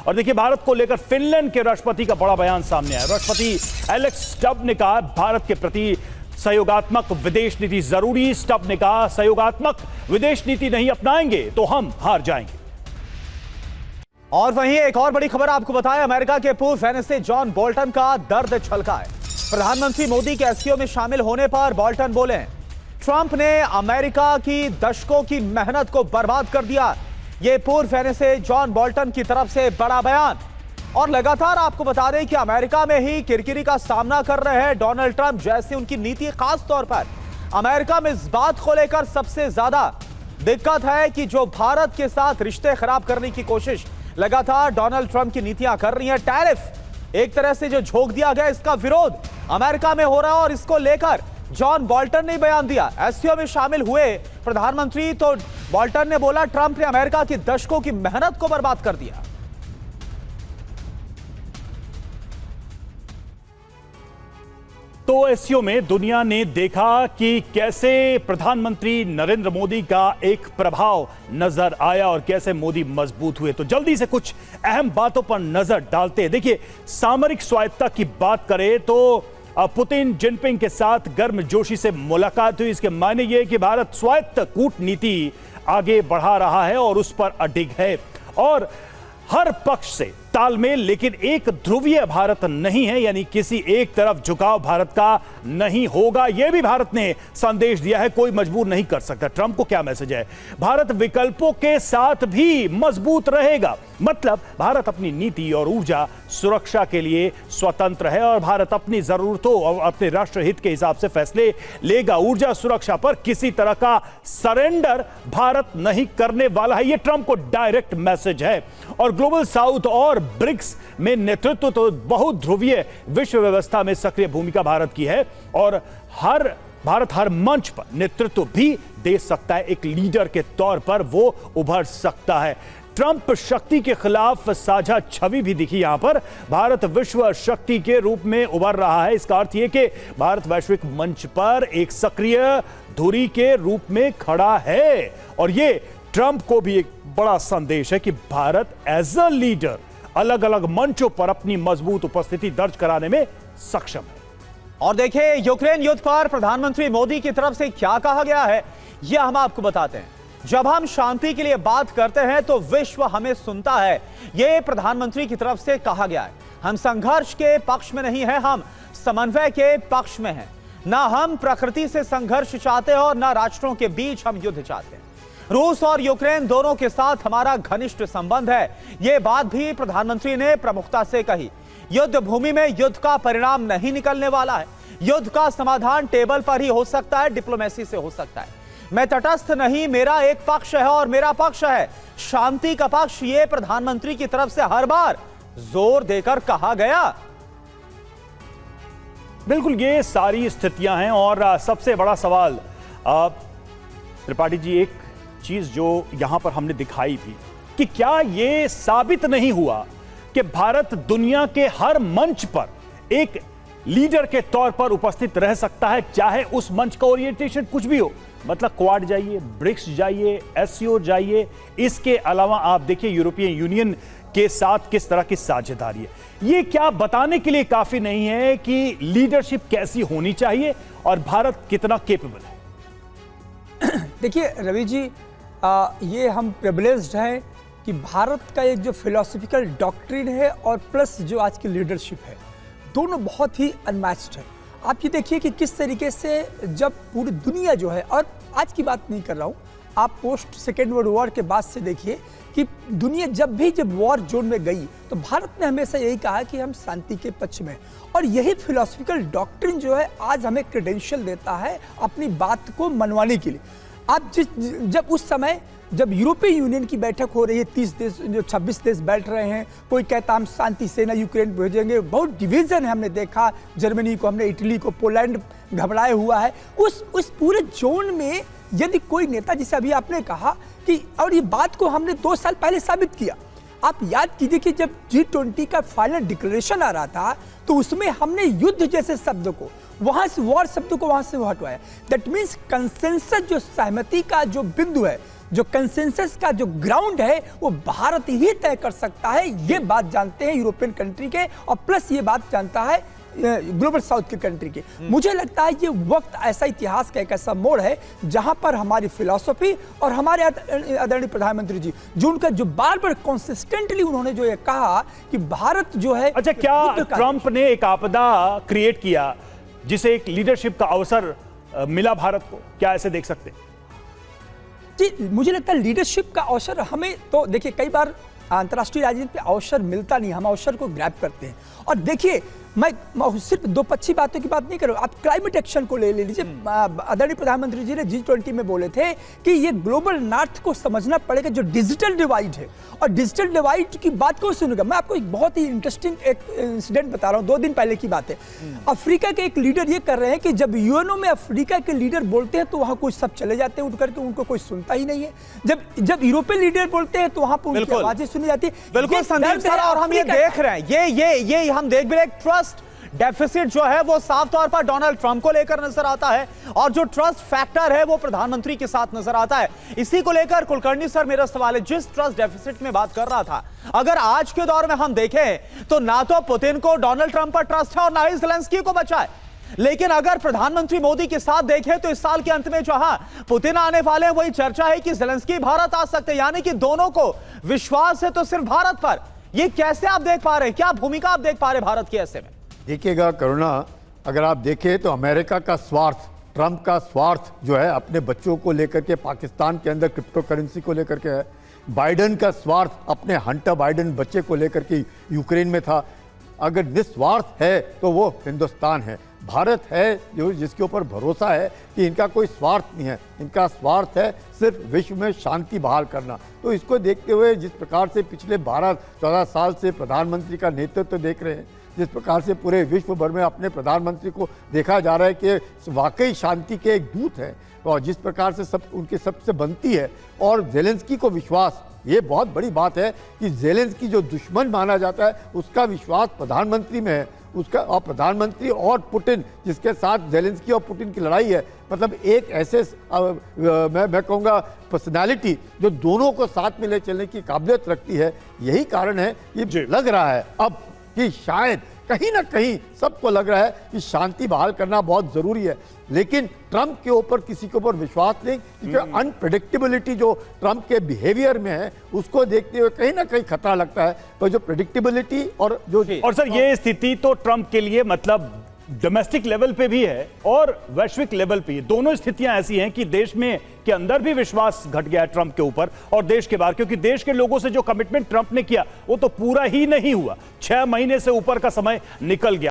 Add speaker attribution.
Speaker 1: और देखिए, भारत को लेकर फिनलैंड के राष्ट्रपति का बड़ा बयान सामने आया। राष्ट्रपति एलेक्स स्टब ने कहा, भारत के प्रति सहयोगात्मक विदेश नीति जरूरी। स्टब ने कहा, सहयोगात्मक विदेश नीति नहीं अपनाएंगे तो हम हार जाएंगे।
Speaker 2: और वहीं एक और बड़ी खबर आपको बताएं, अमेरिका के पूर्व एनएसए जॉन बोल्टन का दर्द छलका है। प्रधानमंत्री मोदी के एससीओ में शामिल होने पर बोल्टन बोले, ट्रंप ने अमेरिका की दशकों की मेहनत को बर्बाद कर दिया। यह पूर्व एनएसए जॉन बोल्टन की तरफ से बड़ा बयान। और लगातार आपको बता दें कि अमेरिका में ही किरकिरी का सामना कर रहे हैं डोनाल्ड ट्रंप, जैसे उनकी नीति खास तौर पर अमेरिका में इस बात को लेकर सबसे ज्यादा दिक्कत है कि जो भारत के साथ रिश्ते खराब करने की कोशिश लगातार डोनाल्ड ट्रंप की नीतियां कर रही हैं। टैरिफ एक तरह से जो झोंक दिया गया, इसका विरोध अमेरिका में हो रहा है और इसको लेकर जॉन बोल्टन ने बयान दिया। एससीओ में शामिल हुए प्रधानमंत्री, तो बोल्टन ने बोला, ट्रंप ने अमेरिका की दशकों की मेहनत को बर्बाद कर दिया।
Speaker 1: तो एससीओ में दुनिया ने देखा कि कैसे प्रधानमंत्री नरेंद्र मोदी का एक प्रभाव नजर आया और कैसे मोदी मजबूत हुए। तो जल्दी से कुछ अहम बातों पर नजर डालते हैं। देखिए, सामरिक स्वायत्तता की बात करें तो पुतिन जिनपिंग के साथ गर्मजोशी से मुलाकात हुई। इसके मायने यह कि भारत स्वायत्त कूटनीति आगे बढ़ा रहा है और उस पर अडिग है और हर पक्ष से तालमेल, लेकिन एक ध्रुवीय भारत नहीं है, यानी किसी एक तरफ झुकाव भारत का नहीं होगा। यह भी भारत ने संदेश दिया है, कोई मजबूर नहीं कर सकता। ट्रंप को क्या मैसेज है? भारत विकल्पों के साथ भी मजबूत रहेगा, मतलब भारत अपनी नीति और ऊर्जा सुरक्षा के लिए स्वतंत्र है और भारत अपनी जरूरतों और अपने राष्ट्रहित के हिसाब से फैसले लेगा। ऊर्जा सुरक्षा पर किसी तरह का सरेंडर भारत नहीं करने वाला है, यह ट्रंप को डायरेक्ट मैसेज है। और ग्लोबल साउथ और ब्रिक्स में नेतृत्व तो बहुत ध्रुवीय विश्व व्यवस्था में सक्रिय भूमिका भारत की है और भारत हर मंच पर नेतृत्व भी दे सकता है। एक लीडर के तौर पर वो उभर सकता है। ट्रंप शक्ति के खिलाफ साझा छवि भी दिखी यहां पर। भारत विश्व शक्ति के रूप में उभर रहा है। इसका अर्थ यह कि भारत वैश्विक मंच पर एक सक्रिय धुरी के रूप में खड़ा है और यह ट्रंप को भी एक बड़ा संदेश है कि भारत एज अ लीडर अलग अलग मंचों पर अपनी मजबूत उपस्थिति दर्ज कराने में सक्षम है।
Speaker 2: और देखिए, यूक्रेन युद्ध पर प्रधानमंत्री मोदी की तरफ से क्या कहा गया है, यह हम आपको बताते हैं। जब हम शांति के लिए बात करते हैं तो विश्व हमें सुनता है, यह प्रधानमंत्री की तरफ से कहा गया है। हम संघर्ष के पक्ष में नहीं है, हम समन्वय के पक्ष में हैं। ना हम प्रकृति से संघर्ष चाहते हैं और ना राष्ट्रों के बीच हम युद्ध चाहते हैं। रूस और यूक्रेन दोनों के साथ हमारा घनिष्ठ संबंध है, यह बात भी प्रधानमंत्री ने प्रमुखता से कही। युद्ध भूमि में युद्ध का परिणाम नहीं निकलने वाला है। युद्ध का समाधान टेबल पर ही हो सकता है, डिप्लोमेसी से हो सकता है। मैं तटस्थ नहीं, मेरा एक पक्ष है और मेरा पक्ष है शांति का पक्ष, यह प्रधानमंत्री की तरफ से हर बार जोर देकर कहा गया।
Speaker 1: बिल्कुल, ये सारी स्थितियां हैं और सबसे बड़ा सवाल त्रिपाठी जी, एक चीज जो यहां पर हमने दिखाई भी कि क्या यह साबित नहीं हुआ कि भारत दुनिया के हर मंच पर एक लीडर के तौर पर उपस्थित रह सकता है, चाहे उस मंच का ओरिएंटेशन कुछ भी हो। मतलब क्वाड जाइए, ब्रिक्स जाइए, एससीओ जाइए, इसके अलावा आप देखिए यूरोपियन यूनियन के साथ किस तरह की साझेदारी है। यह क्या बताने के लिए काफी नहीं है कि लीडरशिप कैसी होनी चाहिए और भारत कितना केपेबल है?
Speaker 3: देखिए रवि जी, ये हम प्रिविलेज्ड हैं कि भारत का एक जो फिलोसफिकल डॉक्ट्रिन है और प्लस जो आज की लीडरशिप है, दोनों बहुत ही अनमैच्ड है। आप ये देखिए कि किस तरीके से जब पूरी दुनिया जो है, और आज की बात नहीं कर रहा हूँ, आप पोस्ट सेकेंड वर्ल्ड वॉर के बाद से देखिए कि दुनिया जब वॉर जोन में गई तो भारत ने हमेशा यही कहा कि हम शांति के पक्ष में, और यही फिलोसफिकल डॉक्ट्रिन जो है आज हमें क्रेडेंशियल देता है अपनी बात को मनवाने के लिए। आप जब उस समय जब यूरोपीय यूनियन की बैठक हो रही है, 30 देश जो 26 देश बैठ रहे हैं, कोई कहता हम शांति सेना यूक्रेन भेजेंगे, बहुत डिवीजन है, हमने देखा जर्मनी को, हमने इटली को, पोलैंड घबराए हुआ है। उस पूरे जोन में यदि कोई नेता, जिसे अभी आपने कहा कि, और ये बात को हमने 2 साल पहले साबित किया, आप याद कीजिए कि जब G20 का फाइनल डिक्लेरेशन आ रहा था तो उसमें हमने युद्ध जैसे शब्द को, वहां से वॉर शब्द को वहां से हटवाया। दैट मीन्स कंसेंसस, जो सहमति का जो बिंदु है, जो कंसेंसस का जो ग्राउंड है वो भारत ही तय कर सकता है। ये बात जानते हैं यूरोपियन कंट्री के, और प्लस ये बात जानता है ग्लोबल साउथ की कंट्री के। मुझे लगता है ये वक्त ऐसा, इतिहास का एक ऐसा मोड़ है जहां पर हमारी फिलॉसफी और हमारे आदरणीय प्रधानमंत्री जी, जो उनका जो बार बार कंसिस्टेंटली उन्होंने जो ये कहा कि भारत जो है।
Speaker 1: अच्छा, क्या ट्रंप ने एक आपदा क्रिएट किया जिसे एक लीडरशिप का अवसर मिला भारत को, क्या ऐसे देख सकते हैं?
Speaker 3: जी, मुझे लगता है लीडरशिप का अवसर हमें, तो देखिए कई बार अंतर्राष्ट्रीय राजनीति पे अवसर मिलता नहीं, हम अवसर को ग्रैब करते हैं। और देखिए मैं सिर्फ दो पक्षी बातों की बात नहीं कर रहा हूं, आप क्लाइमेट एक्शन को ले लीजिए। आदरणीय प्रधानमंत्री जी ने G20 में बोले थे कि ये ग्लोबल नॉर्थ को समझना पड़ेगा, जो डिजिटल डिवाइड है। और डिजिटल डिवाइड की बात को सुनेगा, मैं आपको एक बहुत ही इंटरेस्टिंग एक इंसिडेंट बता रहा हूं, 2 दिन पहले की बात है। अफ्रीका के एक लीडर ये कर रहे हैं कि जब यूएनओ में अफ्रीका के लीडर बोलते हैं तो वहां कुछ सब चले जाते हैं उठ करके, उनको कोई सुनता ही नहीं है। जब यूरोपियन लीडर बोलते हैं तो वहां पर उनकी आवाजें सुनी जाती है।
Speaker 2: बिल्कुल संदीप सर, और हम ये देख रहे हैं, ये हम देख भी रहे, ट्रस्ट डेफिसिट जो है वो साफ तौर पर डोनाल्ड ट्रंप को लेकर नजर आता है, और जो ट्रस्ट फैक्टर है वो प्रधानमंत्री के साथ नजर आता है। इसी को लेकर कुलकर्णी सर मेरा सवाल है, जिस ट्रस्ट डेफिसिट में बात कर रहा था, अगर आज के दौर में हम देखें तो ना तो पुतिन को डोनाल्ड ट्रंप पर ट्रस्ट है और ना ही ज़ेलेंस्की को बचा है। लेकिन अगर प्रधानमंत्री मोदी के साथ देखें तो इस साल के अंत में जहां पुतिन आने वाले हैं, वही चर्चा है कि ज़ेलेंस्की भारत आ सकते हैं, यानी कि दोनों को विश्वास है तो सिर्फ भारत पर। ये कैसे आप देख पा रहे हैं, क्या भूमिका आप देख पा रहे हैं भारत की ऐसे में?
Speaker 4: देखिएगा करुणा, अगर आप देखें तो अमेरिका का स्वार्थ, ट्रंप का स्वार्थ जो है अपने बच्चों को लेकर के पाकिस्तान के अंदर क्रिप्टो करेंसी को लेकर के है। बाइडेन का स्वार्थ अपने हंटर बाइडेन बच्चे को लेकर के यूक्रेन में था। अगर निस्वार्थ है तो वो हिंदुस्तान है, भारत है, जो जिसके ऊपर भरोसा है कि इनका कोई स्वार्थ नहीं है, इनका स्वार्थ है सिर्फ विश्व में शांति बहाल करना। तो इसको देखते हुए जिस प्रकार से पिछले 12-14 साल से प्रधानमंत्री का नेतृत्व देख रहे हैं, जिस प्रकार से पूरे विश्व भर में अपने प्रधानमंत्री को देखा जा रहा है कि वाकई शांति के एक दूत हैं, और जिस प्रकार से सब उनकी सबसे बनती है, और ज़ेलेंस्की को विश्वास, ये बहुत बड़ी बात है कि ज़ेलेंस्की जो दुश्मन माना जाता है उसका विश्वास प्रधानमंत्री में है, उसका, और प्रधानमंत्री और पुतिन जिसके साथ ज़ेलेंस्की और पुतिन की लड़ाई है, मतलब एक ऐसे मैं कहूँगा पर्सनालिटी जो दोनों को साथ में ले चलने की काबिलियत रखती है। यही कारण है ये लग रहा है अब कि शायद कहीं ना कहीं सबको लग रहा है कि शांति बहाल करना बहुत जरूरी है, लेकिन ट्रंप के ऊपर किसी के ऊपर विश्वास नहीं, क्योंकि अनप्रेडिक्टेबिलिटी जो ट्रंप के बिहेवियर में है उसको देखते हुए कहीं ना कहीं खतरा लगता है। तो जो प्रेडिक्टेबिलिटी और जो
Speaker 1: और सर, ये स्थिति तो ट्रंप के लिए मतलब डोमेस्टिक लेवल पे भी है और वैश्विक लेवल पे, दोनों स्थितियां ऐसी हैं कि देश में के अंदर भी विश्वास घट गया है ट्रंप के ऊपर और देश के बाहर, क्योंकि देश के लोगों से जो कमिटमेंट ट्रंप ने किया वो तो पूरा ही नहीं हुआ। 6 महीने से ऊपर का समय निकल गया।